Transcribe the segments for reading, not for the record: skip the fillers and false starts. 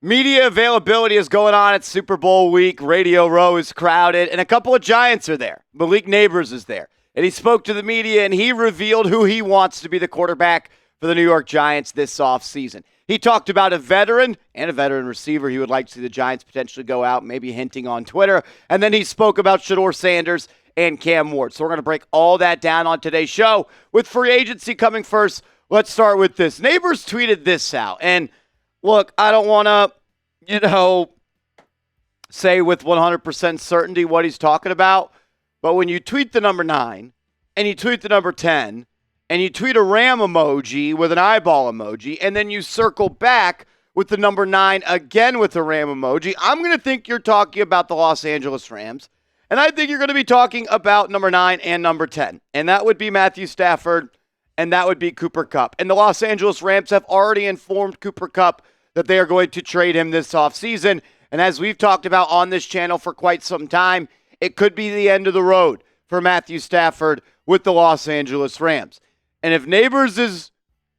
Media availability is going on at Super Bowl week. Radio Row is crowded, and a couple of Giants are there. Malik Nabers is there. And he spoke to the media, and he revealed who he wants to be the quarterback for the New York Giants this offseason. He talked about a veteran and a veteran receiver he would like to see the Giants potentially go out, maybe hinting on Twitter. And then he spoke about Shedeur Sanders and Cam Ward. So we're going to break all that down on today's show. With free agency coming first, let's start with this. Nabers tweeted this out, and look, I don't want to, say with 100% certainty what he's talking about, but when you tweet the number 9 and you tweet the number 10 and you tweet a ram emoji with an eyeball emoji and then you circle back with the number 9 again with the ram emoji, I'm going to think you're talking about the Los Angeles Rams, and I think you're going to be talking about number 9 and number 10, and that would be Matthew Stafford and that would be Cooper Kupp. And the Los Angeles Rams have already informed Cooper Kupp that they are going to trade him this offseason. And as we've talked about on this channel for quite some time, it could be the end of the road for Matthew Stafford with the Los Angeles Rams. And if Nabers is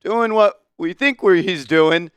doing what we think he's doing,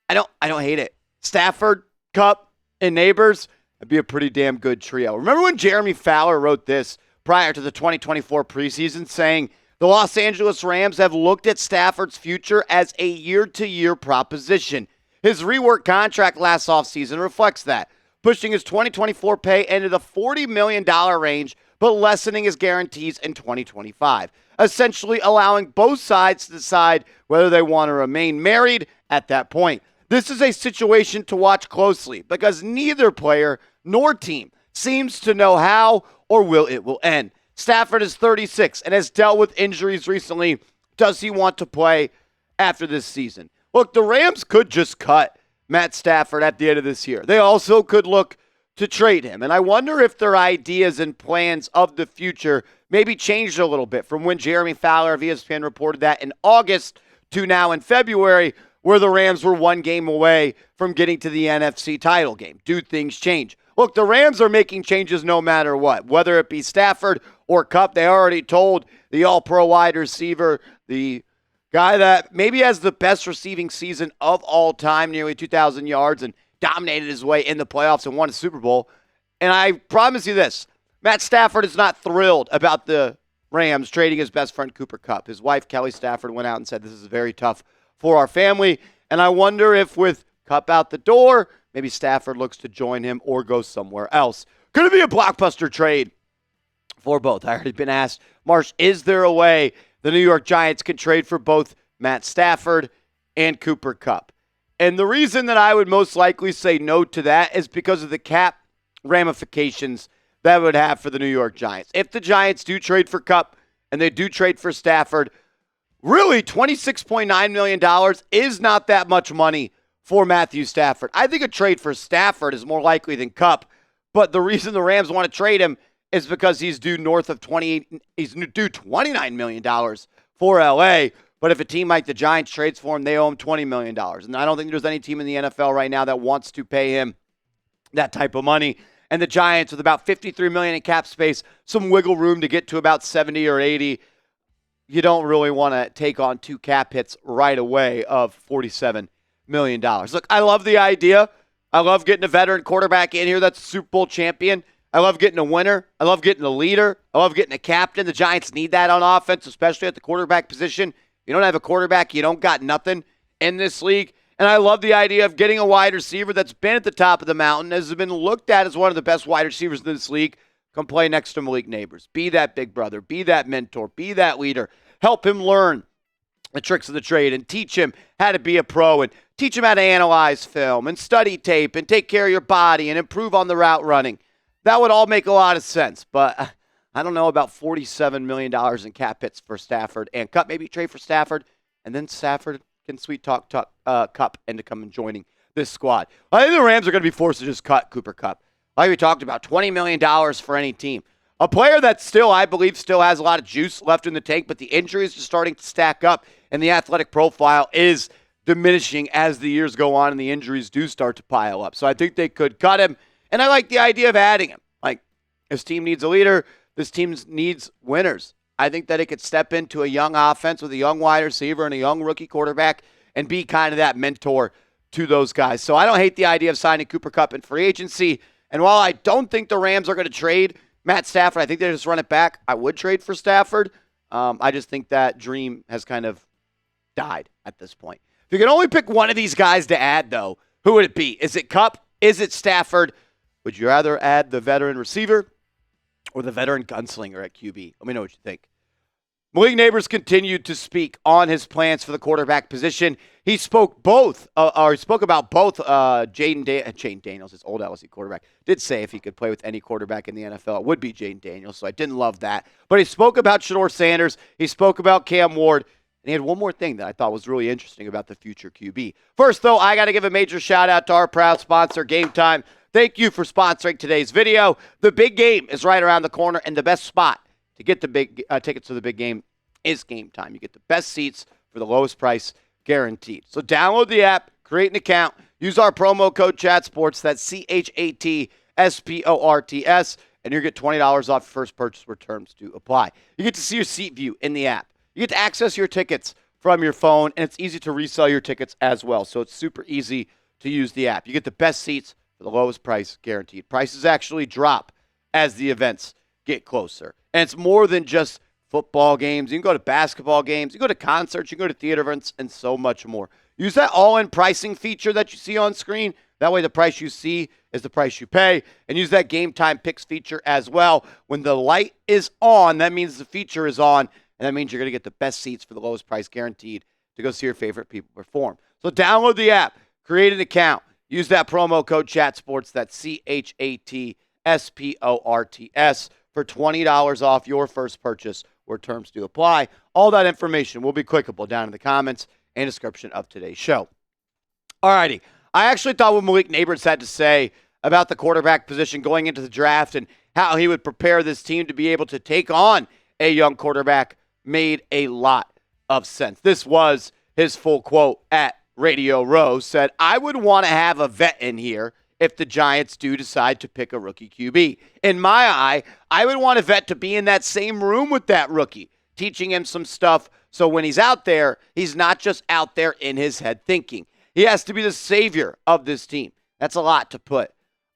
I don't hate it. Stafford, Kupp, and Nabers would be a pretty damn good trio. Remember when Jeremy Fowler wrote this prior to the 2024 preseason saying the Los Angeles Rams have looked at Stafford's future as a year-to-year proposition. His reworked contract last offseason reflects that, pushing his 2024 pay into the $40 million range, but lessening his guarantees in 2025, essentially allowing both sides to decide whether they want to remain married at that point. This is a situation to watch closely because neither player nor team seems to know how or it will end. Stafford is 36 and has dealt with injuries recently. Does he want to play after this season? Look, the Rams could just cut Matt Stafford at the end of this year. They also could look to trade him. And I wonder if their ideas and plans of the future maybe changed a little bit from when Jeremy Fowler of ESPN reported that in August to now in February, where the Rams were one game away from getting to the NFC title game. Do things change? Look, the Rams are making changes no matter what, whether it be Stafford or Kupp. They already told the all-pro wide receiver, the guy that maybe has the best receiving season of all time, nearly 2,000 yards, and dominated his way in the playoffs and won a Super Bowl. And I promise you this, Matt Stafford is not thrilled about the Rams trading his best friend Cooper Kupp. His wife, Kelly Stafford, went out and said this is very tough for our family. And I wonder if with Kupp out the door, maybe Stafford looks to join him or go somewhere else. Could it be a blockbuster trade for both? I already been asked, Marsh, is there a way the New York Giants can trade for both Matt Stafford and Cooper Kupp? And the reason that I would most likely say no to that is because of the cap ramifications that would have for the New York Giants. If the Giants do trade for Kupp and they do trade for Stafford, really $26.9 million is not that much money for Matthew Stafford. I think a trade for Stafford is more likely than Kupp, but the reason the Rams want to trade him is because he's due north of $29 million for LA. But if a team like the Giants trades for him, they owe him $20 million. And I don't think there's any team in the NFL right now that wants to pay him that type of money. And the Giants, with about $53 million in cap space, some wiggle room to get to about 70 or 80, you don't really want to take on two cap hits right away of $47 million. Look, I love the idea. I love getting a veteran quarterback in here that's a Super Bowl champion. I love getting a winner. I love getting a leader. I love getting a captain. The Giants need that on offense, especially at the quarterback position. You don't have a quarterback, you don't got nothing in this league. And I love the idea of getting a wide receiver that's been at the top of the mountain, has been looked at as one of the best wide receivers in this league, come play next to Malik Nabers. Be that big brother. Be that mentor. Be that leader. Help him learn the tricks of the trade and teach him how to be a pro and teach him how to analyze film and study tape and take care of your body and improve on the route running. That would all make a lot of sense, but I don't know about $47 million in cap hits for Stafford and Kupp. Maybe trade for Stafford, and then Stafford can sweet talk Kupp into coming joining this squad. I think the Rams are going to be forced to just cut Cooper Kupp. Like we talked about, $20 million for any team. A player that still, I believe, still has a lot of juice left in the tank, but the injuries are starting to stack up, and the athletic profile is diminishing as the years go on and the injuries do start to pile up. So I think they could cut him. And I like the idea of adding him. Like, this team needs a leader. This team needs winners. I think that it could step into a young offense with a young wide receiver and a young rookie quarterback and be kind of that mentor to those guys. So I don't hate the idea of signing Cooper Kupp in free agency. And while I don't think the Rams are going to trade Matt Stafford, I think they just run it back. I would trade for Stafford. I just think that dream has kind of died at this point. If you could only pick one of these guys to add, though, who would it be? Is it Kupp? Is it Stafford? Would you rather add the veteran receiver or the veteran gunslinger at QB? Let me know what you think. Malik Nabers continued to speak on his plans for the quarterback position. He spoke about both Jaden Daniels, his old LSU quarterback, did say if he could play with any quarterback in the NFL, it would be Jaden Daniels, so I didn't love that. But he spoke about Shedeur Sanders. He spoke about Cam Ward. And he had one more thing that I thought was really interesting about the future QB. First, though, I got to give a major shout-out to our proud sponsor, GameTime. Thank you for sponsoring today's video. The big game is right around the corner, and the best spot to get the big tickets to the big game is GameTime. You get the best seats for the lowest price, guaranteed. So download the app, create an account, use our promo code CHATSPORTS, that's CHATSPORTS, and you get $20 off your first purchase where terms do apply. You get to see your seat view in the app. You get to access your tickets from your phone, and it's easy to resell your tickets as well. So it's super easy to use the app. You get the best seats for the lowest price, guaranteed. Prices actually drop as the events get closer. And it's more than just football games. You can go to basketball games. You can go to concerts. You can go to theater events and so much more. Use that all-in pricing feature that you see on screen. That way the price you see is the price you pay. And use that Game Time Picks feature as well. When the light is on, that means the feature is on. And that means you're going to get the best seats for the lowest price, guaranteed, to go see your favorite people perform. So download the app, create an account, use that promo code CHATSPORTS, that's CHATSPORTS, for $20 off your first purchase where terms do apply. All that information will be clickable down in the comments and description of today's show. Alrighty, I actually thought what Malik Nabers had to say about the quarterback position going into the draft and how he would prepare this team to be able to take on a young quarterback made a lot of sense. This was his full quote at Radio Row. Said, I would want to have a vet in here if the Giants do decide to pick a rookie QB. In my eye, I would want a vet to be in that same room with that rookie, teaching him some stuff so when he's out there, he's not just out there in his head thinking. He has to be the savior of this team. That's a lot to put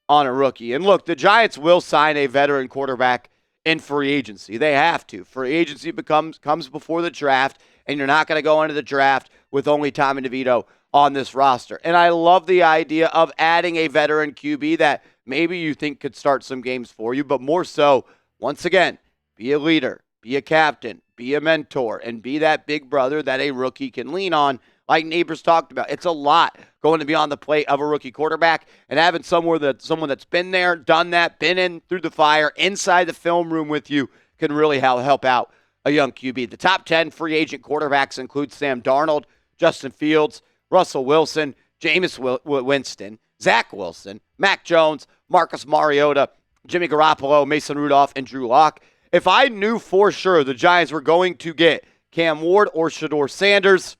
on a rookie. And look, the Giants will sign a veteran quarterback in free agency. They have to. Free agency comes before the draft, and you're not going to go into the draft with only Tommy DeVito on this roster. And I love the idea of adding a veteran QB that maybe you think could start some games for you, but more so, once again, be a leader, be a captain, be a mentor, and be that big brother that a rookie can lean on, like Nabers talked about. It's a lot going to be on the plate of a rookie quarterback, and having someone that's been there, done that, been in through the fire, inside the film room with you can really help out a young QB. The top 10 free agent quarterbacks include Sam Darnold, Justin Fields, Russell Wilson, Jameis Winston, Zach Wilson, Mac Jones, Marcus Mariota, Jimmy Garoppolo, Mason Rudolph, and Drew Lock. If I knew for sure the Giants were going to get Cam Ward or Shedeur Sanders,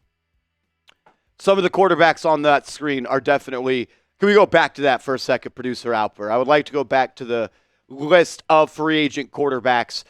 some of the quarterbacks on that screen are definitely – can we go back to that for a second, Producer Alper? I would like to go back to the list of free agent quarterbacks.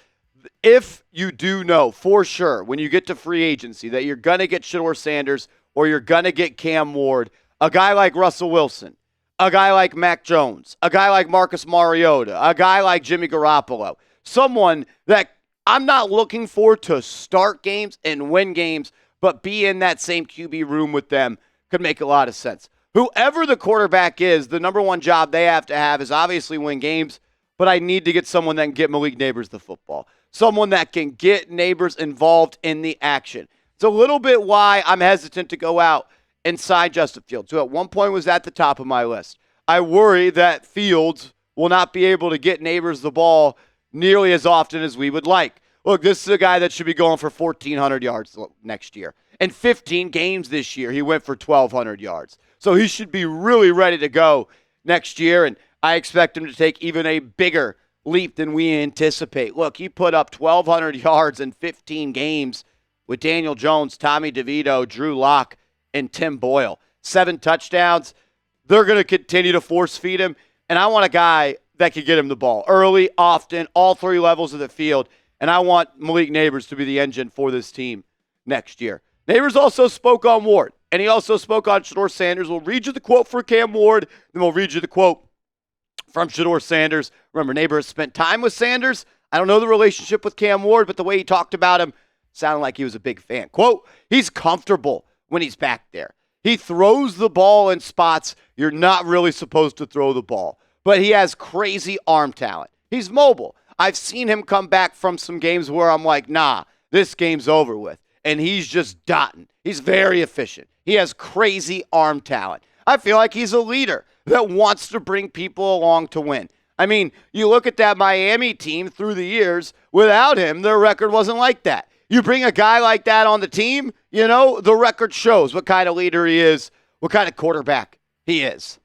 If you do know for sure when you get to free agency that you're going to get Shedeur Sanders or you're going to get Cam Ward, a guy like Russell Wilson, a guy like Mac Jones, a guy like Marcus Mariota, a guy like Jimmy Garoppolo, someone that I'm not looking for to start games and win games, but be in that same QB room with them could make a lot of sense. Whoever the quarterback is, the number one job they have to have is obviously win games, but I need to get someone that can get Malik Nabers the football. Someone that can get Nabers involved in the action. It's a little bit why I'm hesitant to go out and sign Justin Fields, who at one point was at the top of my list. I worry that Fields will not be able to get Nabers the ball nearly as often as we would like. Look, this is a guy that should be going for 1,400 yards next year. In 15 games this year, he went for 1,200 yards. So he should be really ready to go next year, and I expect him to take even a bigger leap than we anticipate. Look, he put up 1,200 yards in 15 games with Daniel Jones, Tommy DeVito, Drew Lock, and Tim Boyle. 7 touchdowns. They're going to continue to force feed him, and I want a guy that can get him the ball early, often, all 3 levels of the field. And I want Malik Nabers to be the engine for this team next year. Nabers also spoke on Ward. And he also spoke on Shedeur Sanders. We'll read you the quote for Cam Ward, then we'll read you the quote from Shedeur Sanders. Remember, Nabers spent time with Sanders. I don't know the relationship with Cam Ward, but the way he talked about him sounded like he was a big fan. Quote, he's comfortable when he's back there. He throws the ball in spots you're not really supposed to throw the ball, but he has crazy arm talent. He's mobile. I've seen him come back from some games where I'm like, nah, this game's over with. And he's just dotting. He's very efficient. He has crazy arm talent. I feel like he's a leader that wants to bring people along to win. I mean, you look at that Miami team through the years, without him, their record wasn't like that. You bring a guy like that on the team, you know, the record shows what kind of leader he is, what kind of quarterback he is.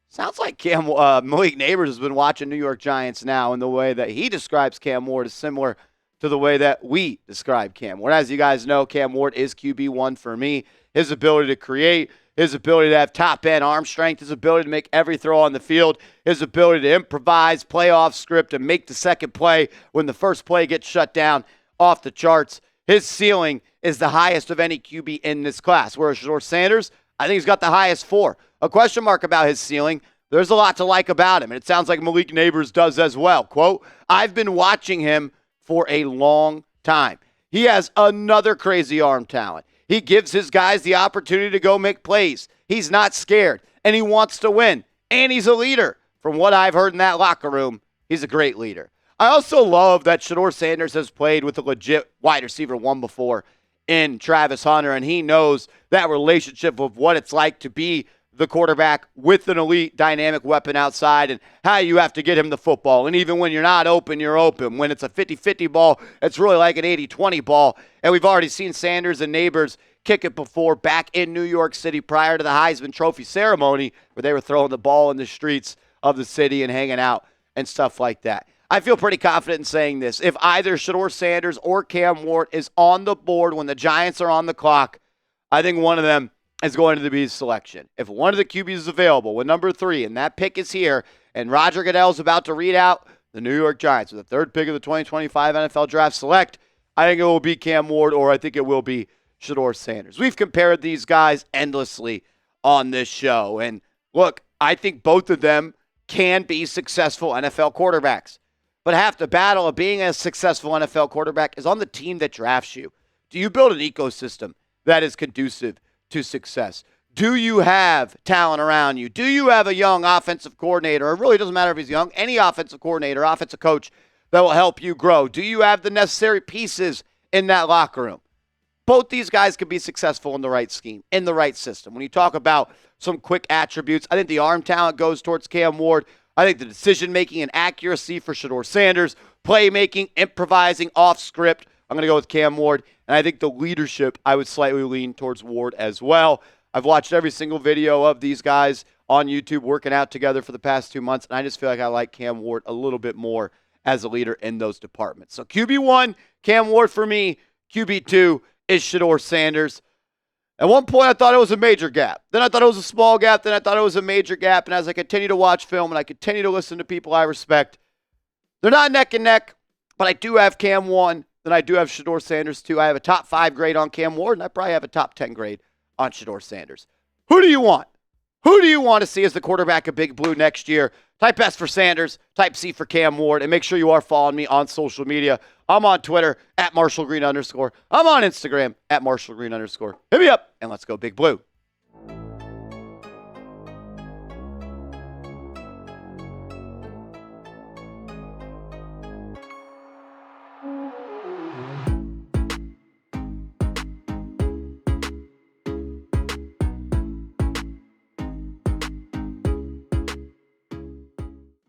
Sounds like Malik Nabers has been watching New York Giants now, and the way that he describes Cam Ward is similar to the way that we describe Cam Ward. As you guys know, Cam Ward is QB1 for me. His ability to create, his ability to have top-end arm strength, his ability to make every throw on the field, his ability to improvise, play off script, and make the second play when the first play gets shut down, off the charts. His ceiling is the highest of any QB in this class, whereas Shedeur Sanders, I think he's got the highest 4. A question mark about his ceiling. There's a lot to like about him, and it sounds like Malik Nabers does as well. Quote, I've been watching him for a long time. He has another crazy arm talent. He gives his guys the opportunity to go make plays. He's not scared, and he wants to win, and he's a leader. From what I've heard in that locker room, he's a great leader. I also love that Shedeur Sanders has played with a legit wide receiver 1 before in Travis Hunter, and he knows that relationship of what it's like to be the quarterback with an elite dynamic weapon outside and how you have to get him the football. And even when you're not open, you're open. When it's a 50-50 ball, it's really like an 80-20 ball. And we've already seen Sanders and Nabers kick it before back in New York City prior to the Heisman Trophy ceremony where they were throwing the ball in the streets of the city and hanging out and stuff like that. I feel pretty confident in saying this. If either Shedeur Sanders or Cam Ward is on the board when the Giants are on the clock, I think one of them is going to be the selection. If one of the QBs is available with number 3 and that pick is here and Roger Goodell's about to read out the New York Giants with the 3rd pick of the 2025 NFL Draft select, I think it will be Cam Ward or I think it will be Shedeur Sanders. We've compared these guys endlessly on this show. And look, I think both of them can be successful NFL quarterbacks. But half the battle of being a successful NFL quarterback is on the team that drafts you. Do you build an ecosystem that is conducive to success? Do you have talent around you? Do you have a young offensive coordinator? It really doesn't matter if he's young. Any offensive coordinator, offensive coach that will help you grow. Do you have the necessary pieces in that locker room? Both these guys can be successful in the right scheme, in the right system. When you talk about some quick attributes, I think the arm talent goes towards Cam Ward. I think the decision-making and accuracy for Shedeur Sanders, playmaking, improvising, off script, I'm going to go with Cam Ward. And I think the leadership, I would slightly lean towards Ward as well. I've watched every single video of these guys on YouTube working out together for the past 2 months, and I just feel like I like Cam Ward a little bit more as a leader in those departments. So QB1, Cam Ward for me. QB2 is Shedeur Sanders. At one point, I thought it was a major gap. Then I thought it was a small gap. Then I thought it was a major gap. And as I continue to watch film and I continue to listen to people I respect, they're not neck and neck, but I do have Cam 1. Then I do have Shedeur Sanders 2. I have a top 5 grade on Cam Ward, and I probably have a top 10 grade on Shedeur Sanders. Who do you want? Who do you want to see as the quarterback of Big Blue next year? Type S for Sanders, type C for Cam Ward, and make sure you are following me on social media. I'm on Twitter @MarshallGreen_. I'm on Instagram @MarshallGreen_. Hit me up, and let's go Big Blue.